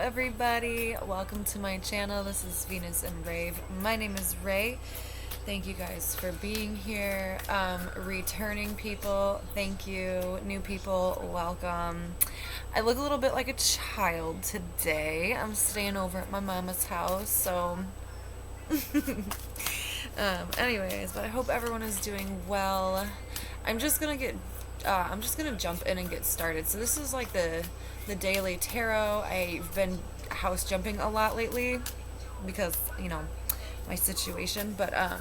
everybody. Welcome to my channel. This is Venus and Rave. My name is Ray. Thank you guys for being here. Returning people, thank you. New people, welcome. I look a little bit like a child today. I'm staying over at my mama's house, so anyways, but I hope everyone is doing well. I'm just gonna jump in and get started. So this is like the daily tarot. I've been house jumping a lot lately because, my situation, but I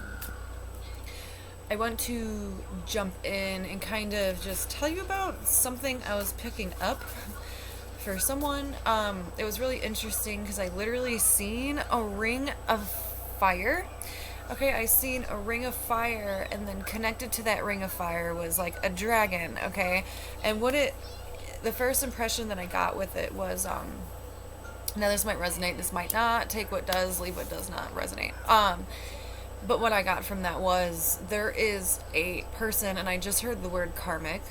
want to jump in and kind of just tell you about something I was picking up for someone. It was really interesting because I literally seen a ring of fire. Okay, I seen a ring of fire, and then connected to that ring of fire was like a dragon, okay? And the first impression that I got with it was, now this might resonate, this might not, take what does, leave what does not resonate. But what I got from that was, there is a person, and I just heard the word karmic,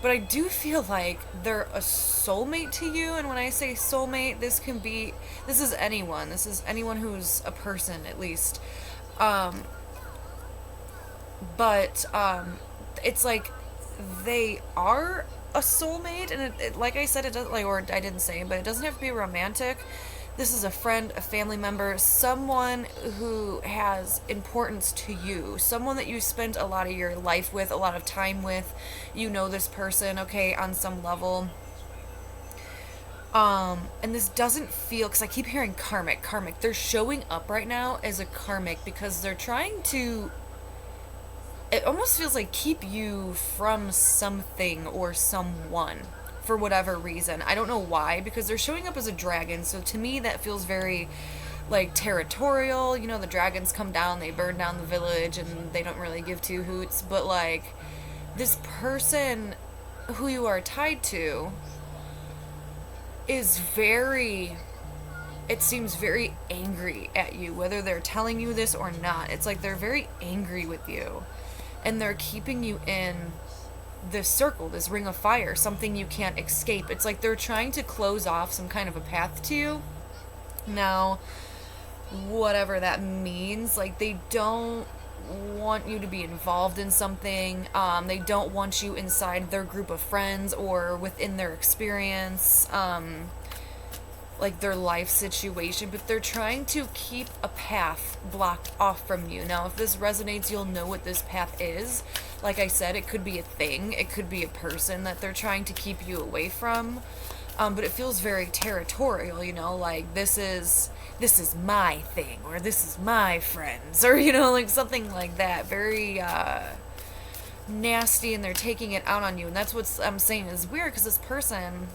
but I do feel like they're a soulmate to you. And when I say soulmate, this is anyone who's a person, at least. But it's like they are a soulmate, and it like I said, it does, like, or I didn't say, but it doesn't have to be romantic. This is a friend, a family member, someone who has importance to you, someone that you spent a lot of your life with, a lot of time with. You know this person, okay, on some level. And this doesn't feel, because I keep hearing karmic. They're showing up right now as a karmic because they're trying to, it almost feels like, keep you from something or someone for whatever reason. I don't know why, because they're showing up as a dragon, so to me that feels very like territorial. You know, the dragons come down, they burn down the village, and they don't really give two hoots. But like, this person who you are tied to is it seems very angry at you, whether they're telling you this or not. It's like they're very angry with you, and they're keeping you in this circle, this ring of fire, something you can't escape. It's like they're trying to close off some kind of a path to you. Now, whatever that means, like, they don't want you to be involved in something. They don't want you inside their group of friends or within their experience, like their life situation, but they're trying to keep a path blocked off from you. Now, if this resonates, you'll know what this path is. Like I said, it could be a thing, it could be a person that they're trying to keep you away from. But it feels very territorial, like this is my thing, or this is my friends, or like something like that. Very nasty, and they're taking it out on you. And that's what I'm saying is weird, because this person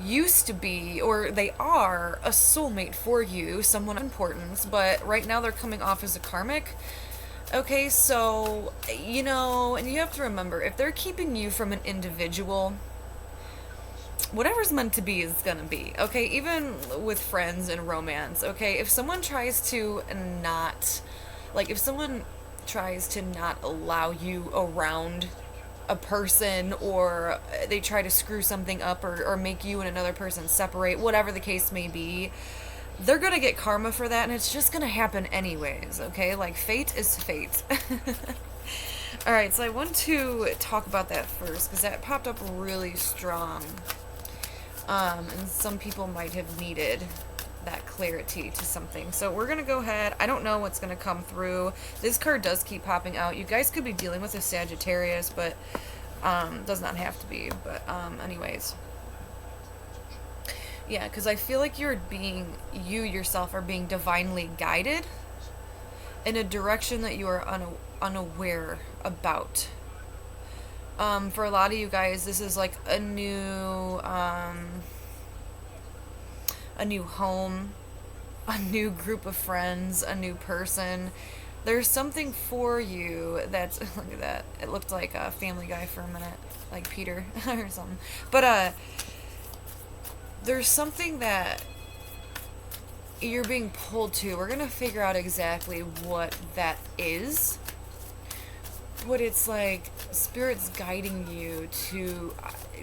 used to be, or they are, a soulmate for you, someone important, but right now they're coming off as a karmic. Okay, so, and you have to remember, if they're keeping you from an individual, whatever's meant to be is gonna be, okay? Even with friends and romance, okay? If someone tries to not, if someone tries to not allow you around a person, or they try to screw something up, or make you and another person separate, whatever the case may be, they're gonna get karma for that, and it's just gonna happen anyways, okay? Like, fate is fate. Alright, so I want to talk about that first, because that popped up really strong. And some people might have needed that clarity to something. So we're gonna go ahead. I don't know what's gonna come through. This card does keep popping out. You guys could be dealing with a Sagittarius, but does not have to be. But anyways. Yeah, because I feel like you yourself are being divinely guided in a direction that you are unaware about. For a lot of you guys, this is like a new home, a new group of friends, a new person. There's something for you that's, look at that, it looked like a Family Guy for a minute, like Peter or something. But there's something that you're being pulled to. We're gonna figure out exactly what that is. But it's like Spirit's guiding you to,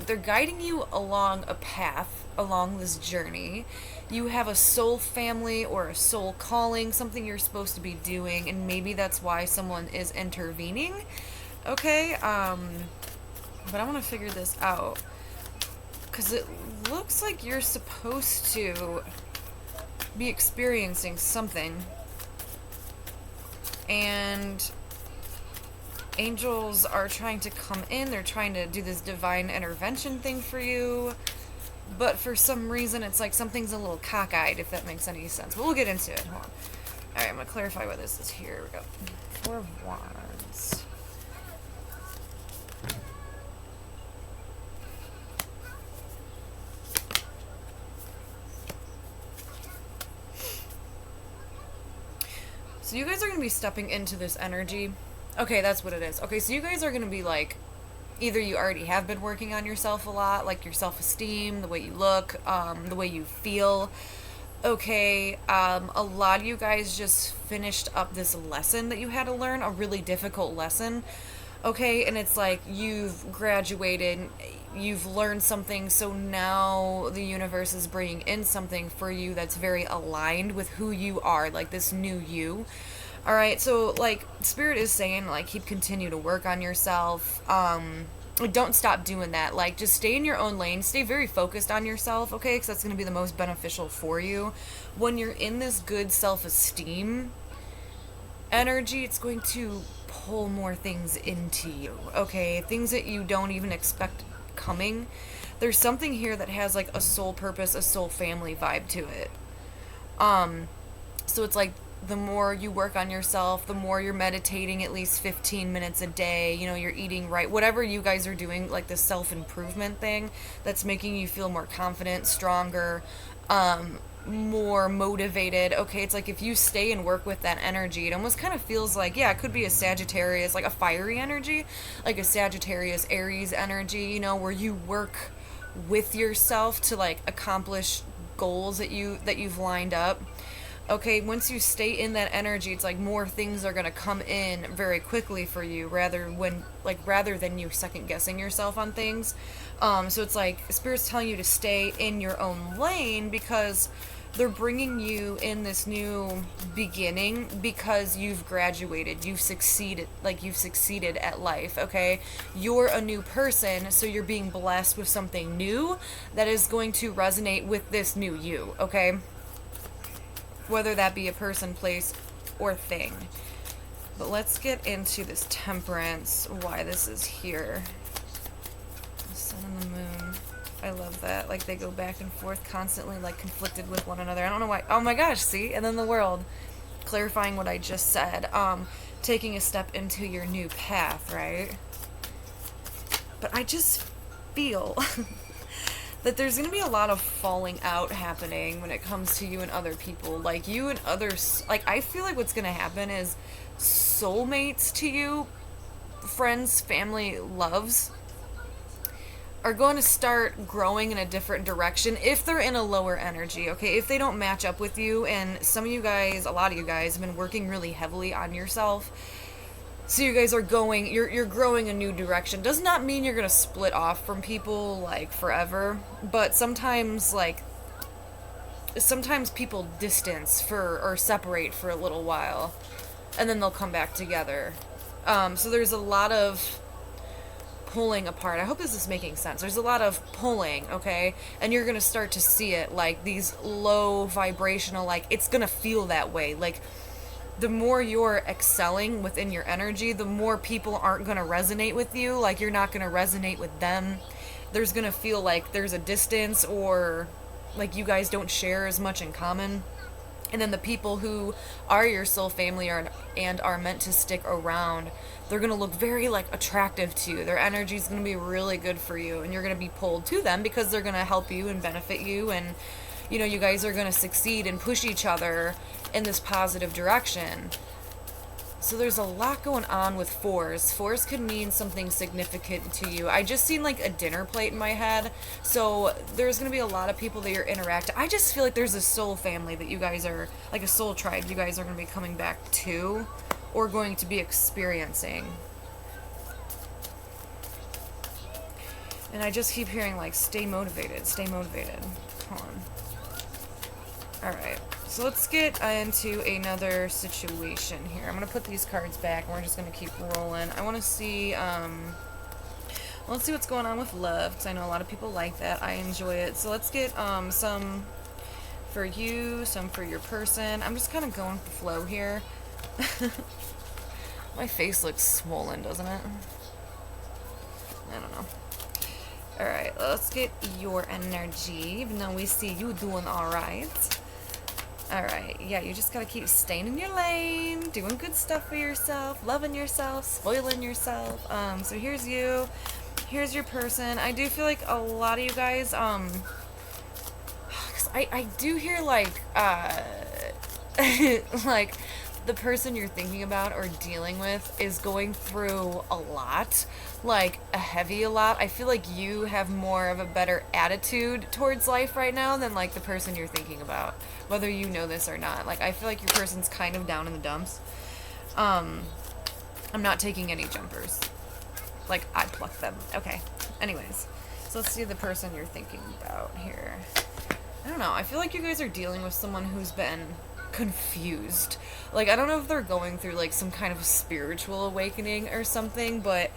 they're guiding you along a path along this journey. You have a soul family or a soul calling, something you're supposed to be doing, and maybe that's why someone is intervening. Okay, but I want to figure this out because it looks like you're supposed to be experiencing something, and angels are trying to come in. They're trying to do this divine intervention thing for you, but for some reason it's like something's a little cockeyed, if that makes any sense. But we'll get into it. Hold on. Alright, I'm gonna clarify what this is. Here we go. Four of Wands. So you guys are going to be stepping into this energy. Okay, that's what it is. Okay, so you guys are going to be like, either you already have been working on yourself a lot, like your self-esteem, the way you look, the way you feel. Okay, a lot of you guys just finished up this lesson that you had to learn, a really difficult lesson. Okay, and it's like you've graduated, you've learned something, so now the universe is bringing in something for you that's very aligned with who you are, like this new you. All right, so like Spirit is saying, like continue to work on yourself. Don't stop doing that. Like just stay in your own lane, stay very focused on yourself, okay? Because that's going to be the most beneficial for you. When you're in this good self-esteem energy, it's going to pull more things into you, okay? Things that you don't even expect coming. There's something here that has like a soul purpose, a soul family vibe to it. So it's like the more you work on yourself, the more you're meditating at least 15 minutes a day, you know, you're eating right, whatever you guys are doing, like this self-improvement thing that's making you feel more confident, stronger, more motivated. Okay, it's like if you stay and work with that energy, it almost kind of feels like, yeah, it could be a Sagittarius, like a fiery energy, like a Sagittarius Aries energy, you know, where you work with yourself to like accomplish goals that you've lined up. Okay, once you stay in that energy, it's like more things are going to come in very quickly for you rather than you second guessing yourself on things. So it's like Spirit's telling you to stay in your own lane because they're bringing you in this new beginning because you've graduated, you've succeeded at life, okay? You're a new person, so you're being blessed with something new that is going to resonate with this new you, okay? Whether that be a person, place, or thing. But let's get into this Temperance, why this is here. The sun and the moon. I love that. Like, they go back and forth constantly, like, conflicted with one another. I don't know why. Oh my gosh, see? And then the World. Clarifying what I just said. Taking a step into your new path, right? But I just feel that there's going to be a lot of falling out happening when it comes to you and other people. Like, you and others, like, I feel like what's going to happen is soulmates to you, friends, family, loves, are going to start growing in a different direction if they're in a lower energy, okay? If they don't match up with you, and some of you guys, a lot of you guys, have been working really heavily on yourself. So you guys are going, you're growing a new direction. Does not mean you're going to split off from people, like, forever. But sometimes, like, sometimes people distance or separate for a little while. And then they'll come back together. So there's a lot of pulling apart. I hope this is making sense. There's a lot of pulling, okay? And you're going to start to see it, like, these low vibrational, like, it's going to feel that way. Like, the more you're excelling within your energy, the more people aren't going to resonate with you. Like, you're not going to resonate with them. There's going to feel like there's a distance, or like you guys don't share as much in common. And then the people who are your soul family and are meant to stick around, they're going to look very, like, attractive to you. Their energy is going to be really good for you, and you're going to be pulled to them because they're going to help you and benefit you, and, you know, you guys are going to succeed and push each other in this positive direction. So there's a lot going on with fours. Fours could mean something significant to you. I just seen, like, a dinner plate in my head. So there's going to be a lot of people that you're interacting. I just feel like there's a soul family that you guys are, like a soul tribe, you guys are going to be coming back to or going to be experiencing. And I just keep hearing, like, stay motivated, stay motivated. Hold on. Alright, so let's get into another situation here. I'm going to put these cards back, and we're just going to keep rolling. I want to see, let's see what's going on with love, because I know a lot of people like that. I enjoy it. So let's get, some for you, some for your person. I'm just kind of going with the flow here. My face looks swollen, doesn't it? I don't know. Alright, let's get your energy, even though we see you doing alright. Alright, yeah, you just gotta keep staying in your lane, doing good stuff for yourself, loving yourself, spoiling yourself. So here's you, here's your person. I do feel like a lot of you guys, 'cause I do hear, like, like, the person you're thinking about or dealing with is going through a lot, like a lot. I feel like you have more of a better attitude towards life right now than like the person you're thinking about, whether you know this or not. Like, I feel like your person's kind of down in the dumps. I'm not taking any jumpers. Like, I pluck them. Okay. Anyways, so let's see the person you're thinking about here. I don't know. I feel like you guys are dealing with someone who's been confused. Like, I don't know if they're going through like some kind of spiritual awakening or something, but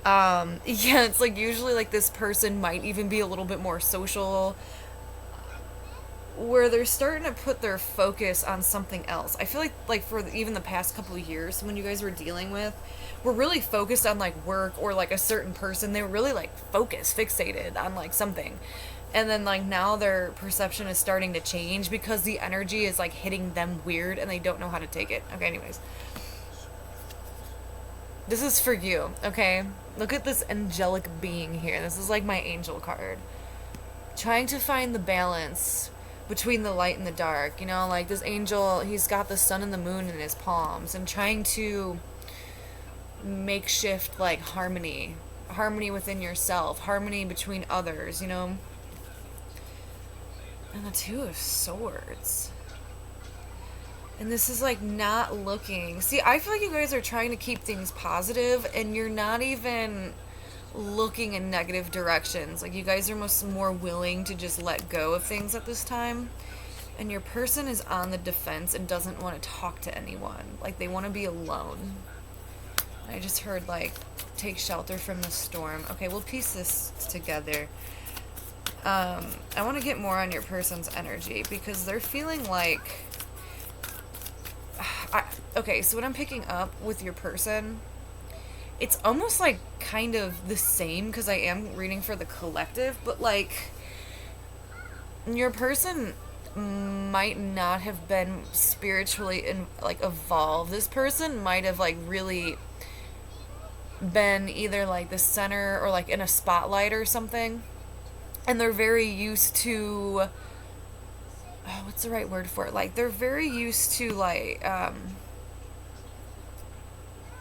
yeah, it's like usually like this person might even be a little bit more social, where they're starting to put their focus on something else. I feel like for even the past couple of years when you guys were dealing with, were really focused on like work or like a certain person. They were really like fixated on like something. And then, like, now their perception is starting to change because the energy is, like, hitting them weird and they don't know how to take it. Okay, anyways. This is for you, okay? Look at this angelic being here. This is, like, my angel card. Trying to find the balance between the light and the dark. You know, like, this angel, he's got the sun and the moon in his palms. And trying to makeshift, like, harmony. Harmony within yourself. Harmony between others, you know? And the Two of Swords. And this is like not looking. See, I feel like you guys are trying to keep things positive and you're not even looking in negative directions. Like, you guys are more willing to just let go of things at this time. And your person is on the defense and doesn't want to talk to anyone. Like, they want to be alone. I just heard, like, take shelter from the storm. Okay, we'll piece this together. I want to get more on your person's energy because they're feeling like... okay, so what I'm picking up with your person, it's almost like kind of the same because I am reading for the collective, but like your person might not have been spiritually evolved. This person might have like really been either like the center or like in a spotlight or something. And they're very used to, oh, what's the right word for it? Like, they're very used to, like,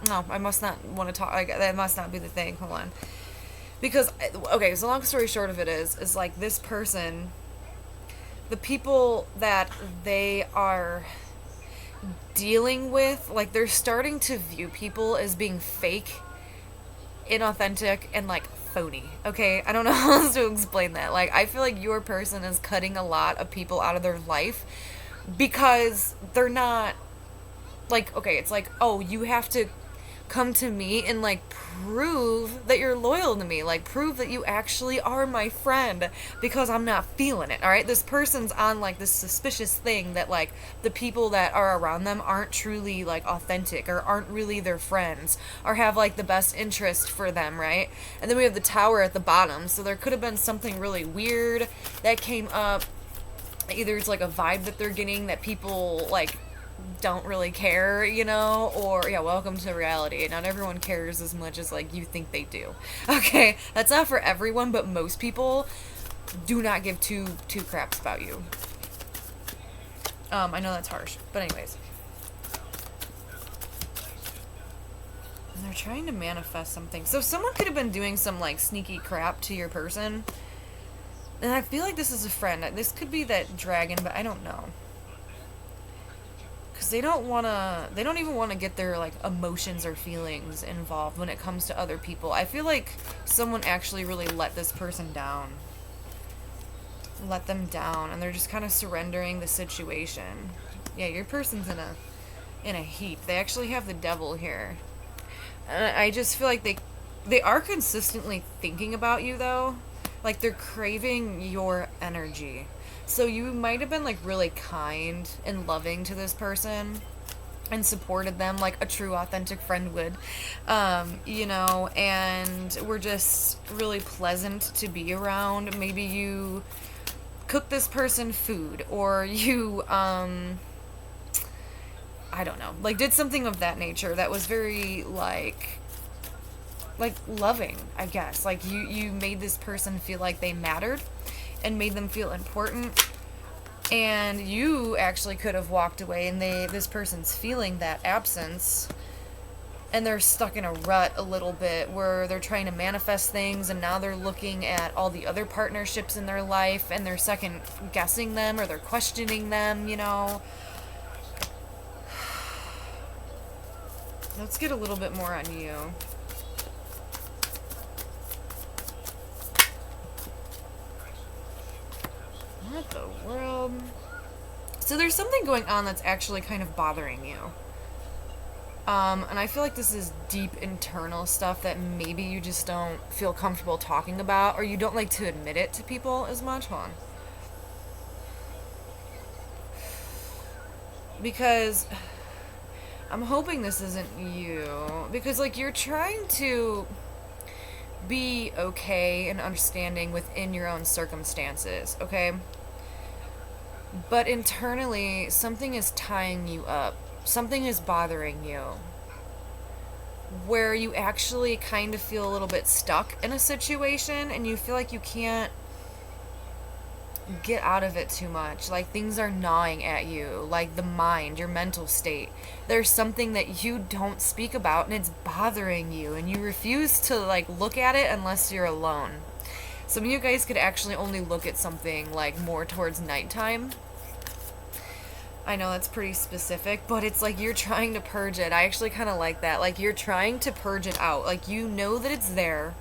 no, I must not want to talk, like, that must not be the thing, hold on. Because, okay, so long story short of it is like, this person, the people that they are dealing with, like, they're starting to view people as being fake, inauthentic, and, like, phony, okay? I don't know how else to explain that. Like, I feel like your person is cutting a lot of people out of their life because they're not, like, okay, it's like, oh, you have to come to me and, like, prove that you're loyal to me. Like, prove that you actually are my friend because I'm not feeling it, alright? This person's on, like, this suspicious thing that, like, the people that are around them aren't truly, like, authentic or aren't really their friends or have, like, the best interest for them, right? And then we have the Tower at the bottom, so there could have been something really weird that came up. Either it's, like, a vibe that they're getting that people, like, don't really care, you know, or, yeah, welcome to reality. Not everyone cares as much as, like, you think they do. Okay, that's not for everyone, but most people do not give two craps about you. I know that's harsh, but anyways. And they're trying to manifest something. So someone could have been doing some, like, sneaky crap to your person. And I feel like this is a friend. This could be that dragon, but I don't know. Because because they don't even want to get their like emotions or feelings involved when it comes to other people. I feel like someone actually really let this person down. Let them down, and they're just kind of surrendering the situation. Yeah, your person's in a heap. They actually have the devil here. And I just feel like they are consistently thinking about you though. Like they're craving your energy. So you might have been like really kind and loving to this person and supported them like a true authentic friend would, and were just really pleasant to be around. Maybe you cook this person food, or you I don't know, like did something of that nature that was very like loving, I guess. Like you made this person feel like they mattered and made them feel important. And you actually could have walked away, and this person's feeling that absence, and they're stuck in a rut a little bit where they're trying to manifest things, and now they're looking at all the other partnerships in their life and they're second guessing them, or they're questioning them, Let's get a little bit more on you. What the world? So there's something going on that's actually kind of bothering you. And I feel like this is deep internal stuff that maybe you just don't feel comfortable talking about, or you don't like to admit it to people as much. Hold on. Because I'm hoping this isn't you. Because, like, you're trying to be okay and understanding within your own circumstances, okay? But internally, something is tying you up. Something is bothering you. Where you actually kind of feel a little bit stuck in a situation, and you feel like you can't get out of it too much. Like things are gnawing at you, like the mind, your mental state. There's something that you don't speak about, and it's bothering you, and you refuse to like look at it unless you're alone. Some of you guys could actually only look at something like more towards nighttime. I know that's pretty specific, but it's like you're trying to purge it. I actually kind of like that. Like you're trying to purge it out. Like you know that it's there.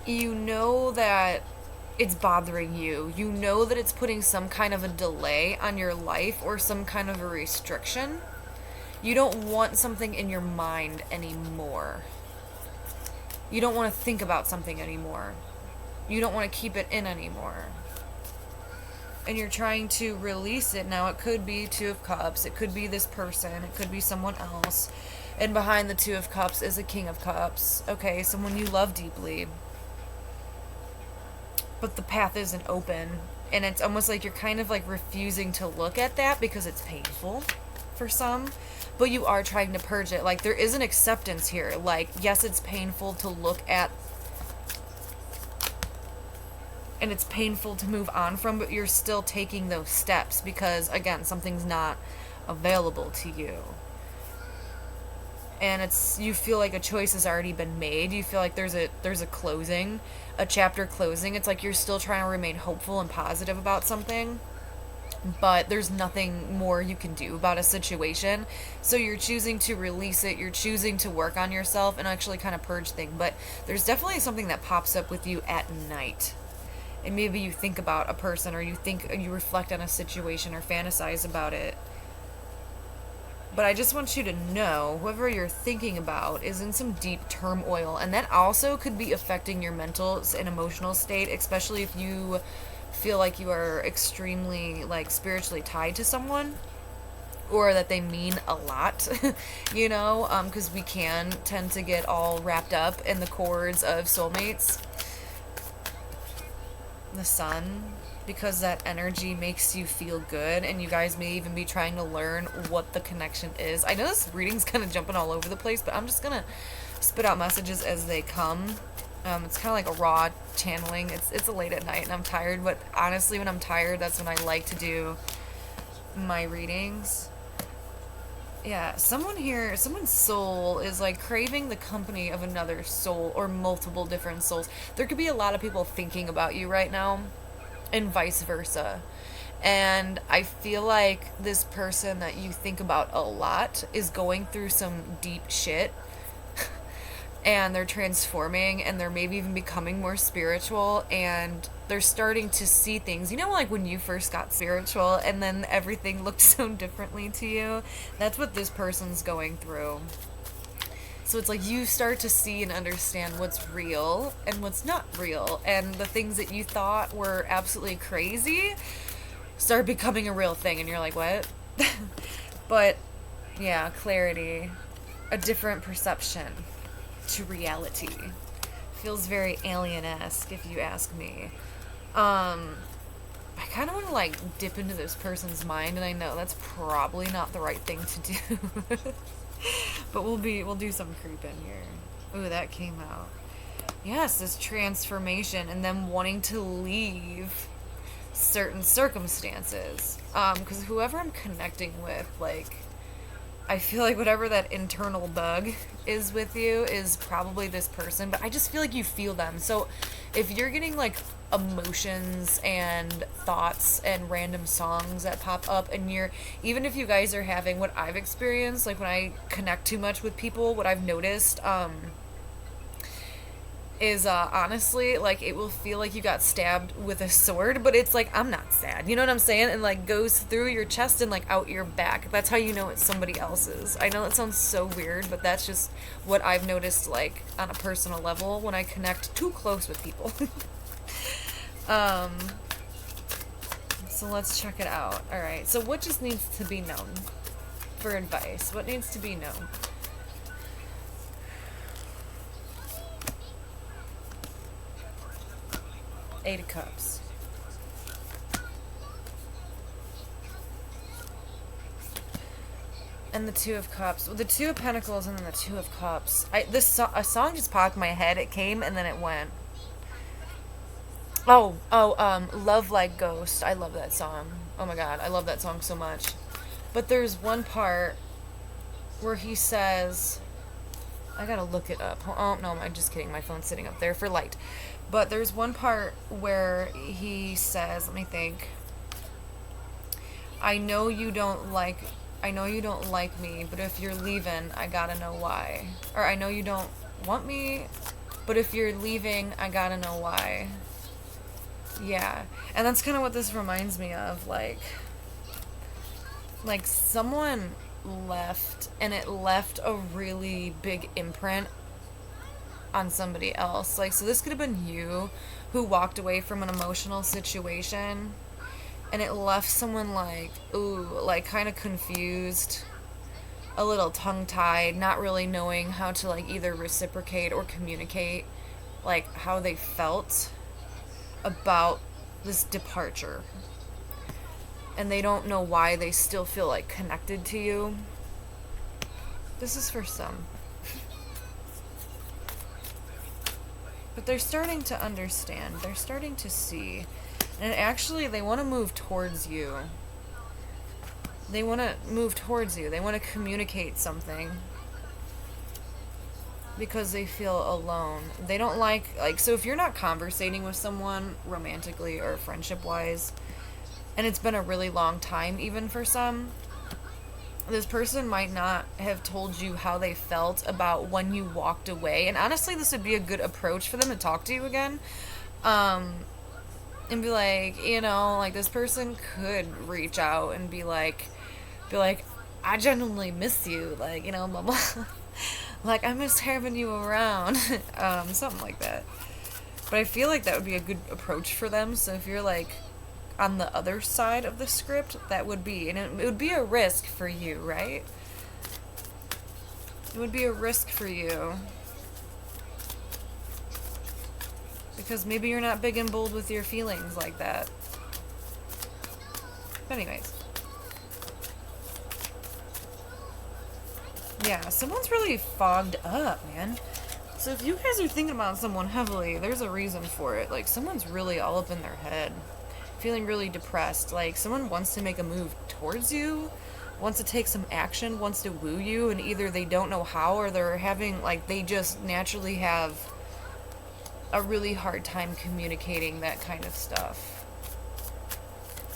You know that it's bothering you. You know that it's putting some kind of a delay on your life or some kind of a restriction. You don't want something in your mind anymore. You don't want to think about something anymore. You don't want to keep it in anymore. And you're trying to release it. Now it could be Two of Cups. It could be this person. It could be someone else. And behind the Two of Cups is a King of Cups. Okay, someone you love deeply. But the path isn't open. And it's almost like you're kind of like refusing to look at that because it's painful for some. But you are trying to purge it. Like there is an acceptance here. Like, yes, it's painful to look at. And it's painful to move on from, but you're still taking those steps because, again, something's not available to you. And you feel like a choice has already been made. You feel like there's a closing, a chapter closing. It's like you're still trying to remain hopeful and positive about something, but there's nothing more you can do about a situation. So you're choosing to release it. You're choosing to work on yourself and actually kind of purge things. But there's definitely something that pops up with you at night. And maybe you think about a person, or you reflect on a situation or fantasize about it. But I just want you to know, whoever you're thinking about is in some deep turmoil, and that also could be affecting your mental and emotional state, especially if you feel like you are extremely like spiritually tied to someone, or that they mean a lot, because we can tend to get all wrapped up in the cords of soulmates. The Sun, because that energy makes you feel good, and you guys may even be trying to learn what the connection is. I know this reading's kind of jumping all over the place, but I'm just gonna spit out messages as they come. It's kind of like a raw channeling. It's late at night and I'm tired, but honestly, when I'm tired, that's when I like to do my readings. Yeah, someone's soul is like craving the company of another soul, or multiple different souls. There could be a lot of people thinking about you right now, and vice versa. And I feel like this person that you think about a lot is going through some deep shit, and they're transforming, and they're maybe even becoming more spiritual, and they're starting to see things. You know, like when you first got spiritual and then everything looked so differently to you? That's what this person's going through. So it's like you start to see and understand what's real and what's not real. And the things that you thought were absolutely crazy start becoming a real thing. And you're like, what? But yeah, clarity, a different perception to reality. Feels very alien-esque, if you ask me. I kind of want to like dip into this person's mind, and I know that's probably not the right thing to do. But we'll do some creeping here. Ooh, that came out. Yes, this transformation and them wanting to leave certain circumstances. Because whoever I'm connecting with, like, I feel like whatever that internal bug is with you is probably this person, but I just feel like you feel them. So if you're getting like emotions and thoughts and random songs that pop up, and you're, even if you guys are having what I've experienced, like when I connect too much with people, what I've noticed, is honestly like it will feel like you got stabbed with a sword, but it's like, I'm not sad, you know what I'm saying, and like goes through your chest and like out your back. That's how you know it's somebody else's. I know that sounds so weird, but that's just what I've noticed, like on a personal level, when I connect too close with people. So let's check it out. All right, so what just needs to be known for advice? What needs to be known? Eight of Cups. And the Two of Cups. Well, the Two of Pentacles and then the Two of Cups. A song just popped in my head. It came and then it went. Love Like Ghost. I love that song. Oh my god, I love that song so much. But there's one part where he says, I gotta look it up. Oh, no, I'm just kidding. My phone's sitting up there for light. But there's one part where he says, let me think. I know you don't like me, but if you're leaving, I gotta know why. Or I know you don't want me, but if you're leaving, I gotta know why. Yeah. And that's kind of what this reminds me of. Like someone left, and it left a really big imprint on somebody else. Like, so this could have been you who walked away from an emotional situation, and it left someone like, ooh, like kind of confused, a little tongue-tied, not really knowing how to like either reciprocate or communicate like how they felt about this departure. And they don't know why they still feel like connected to you. This is for some. But they're starting to understand. They're starting to see. And actually, they want to move towards you. They want to move towards you. They want to communicate something. Because they feel alone. They don't like, so if you're not conversating with someone romantically or friendship-wise, and it's been a really long time, even for some, this person might not have told you how they felt about when you walked away. And honestly, this would be a good approach for them to talk to you again. And be like, you know, like this person could reach out and be like, I genuinely miss you. Like, you know, blah, blah. Like, I miss having you around. Something like that. But I feel like that would be a good approach for them. So if you're like on the other side of the script, that would be, and it would be a risk for you, right? It would be a risk for you because maybe you're not big and bold with your feelings like that. But anyways, yeah, someone's really fogged up, man. So if you guys are thinking about someone heavily, there's a reason for it. Like, someone's really all up in their head, feeling really depressed. Like, someone wants to make a move towards you, wants to take some action, wants to woo you, and either they don't know how, or they're having, like, they just naturally have a really hard time communicating that kind of stuff.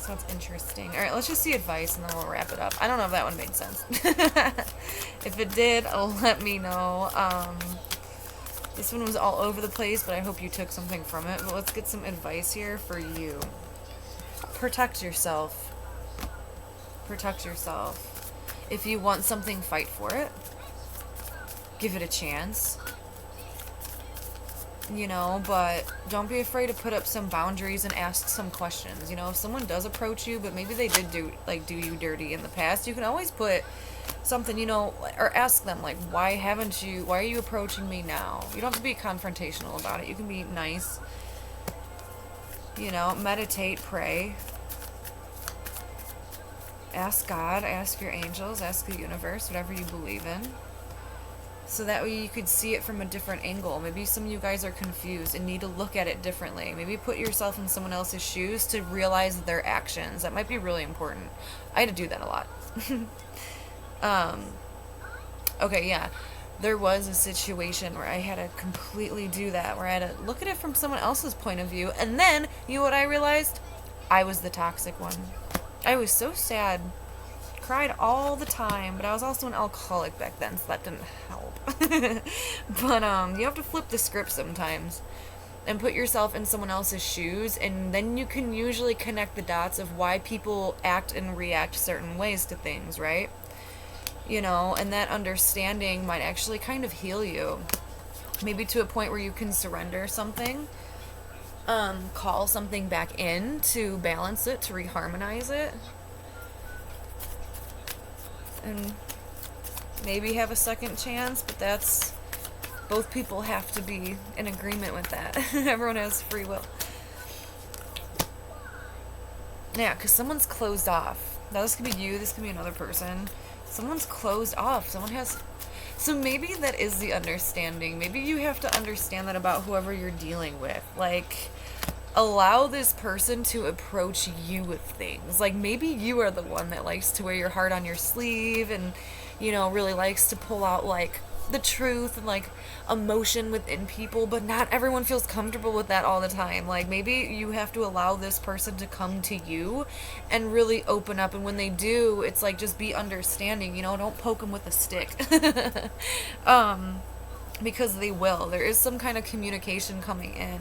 Sounds interesting. Alright, let's just see advice and then we'll wrap it up. I don't know if that one made sense. If it did, let me know. This one was all over the place, but I hope you took something from it. But let's get some advice here for you. Protect yourself. Protect yourself. If you want something, fight for it. Give it a chance. You know, but don't be afraid to put up some boundaries and ask some questions. You know, if someone does approach you, but maybe they did do you dirty in the past, you can always put something, you know, or ask them, like, why are you approaching me now? You don't have to be confrontational about it. You can be nice. You know, meditate, pray. Ask God, ask your angels, ask the universe, whatever you believe in. So that way you could see it from a different angle. Maybe some of you guys are confused and need to look at it differently. Maybe put yourself in someone else's shoes to realize their actions. That might be really important. I had to do that a lot. Okay, yeah. There was a situation where I had to completely do that, where I had to look at it from someone else's point of view. And then, you know what I realized? I was the toxic one. I was so sad. Cried all the time, but I was also an alcoholic back then, so that didn't help. But you have to flip the script sometimes and put yourself in someone else's shoes, and then you can usually connect the dots of why people act and react certain ways to things, right? You know, and that understanding might actually kind of heal you. Maybe to a point where you can surrender something, call something back in to balance it, to reharmonize it. And maybe have a second chance, but that's, both people have to be in agreement with that. Everyone has free will. Yeah, because someone's closed off. Now, this could be you, this could be another person. Someone's closed off. Someone has... So maybe that is the understanding. Maybe you have to understand that about whoever you're dealing with. Like, allow this person to approach you with things. Like, maybe you are the one that likes to wear your heart on your sleeve and, you know, really likes to pull out, like, the truth and, like, emotion within people, but not everyone feels comfortable with that all the time. Like, maybe you have to allow this person to come to you and really open up, and when they do, it's like, just be understanding, you know, don't poke them with a stick. Because they will. There is some kind of communication coming in.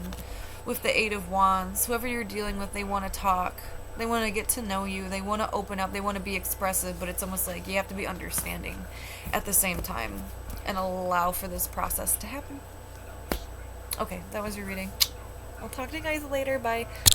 With the Eight of Wands, whoever you're dealing with, they want to talk. They want to get to know you. They want to open up. They want to be expressive, but it's almost like you have to be understanding at the same time and allow for this process to happen. Okay, that was your reading. I'll talk to you guys later. Bye.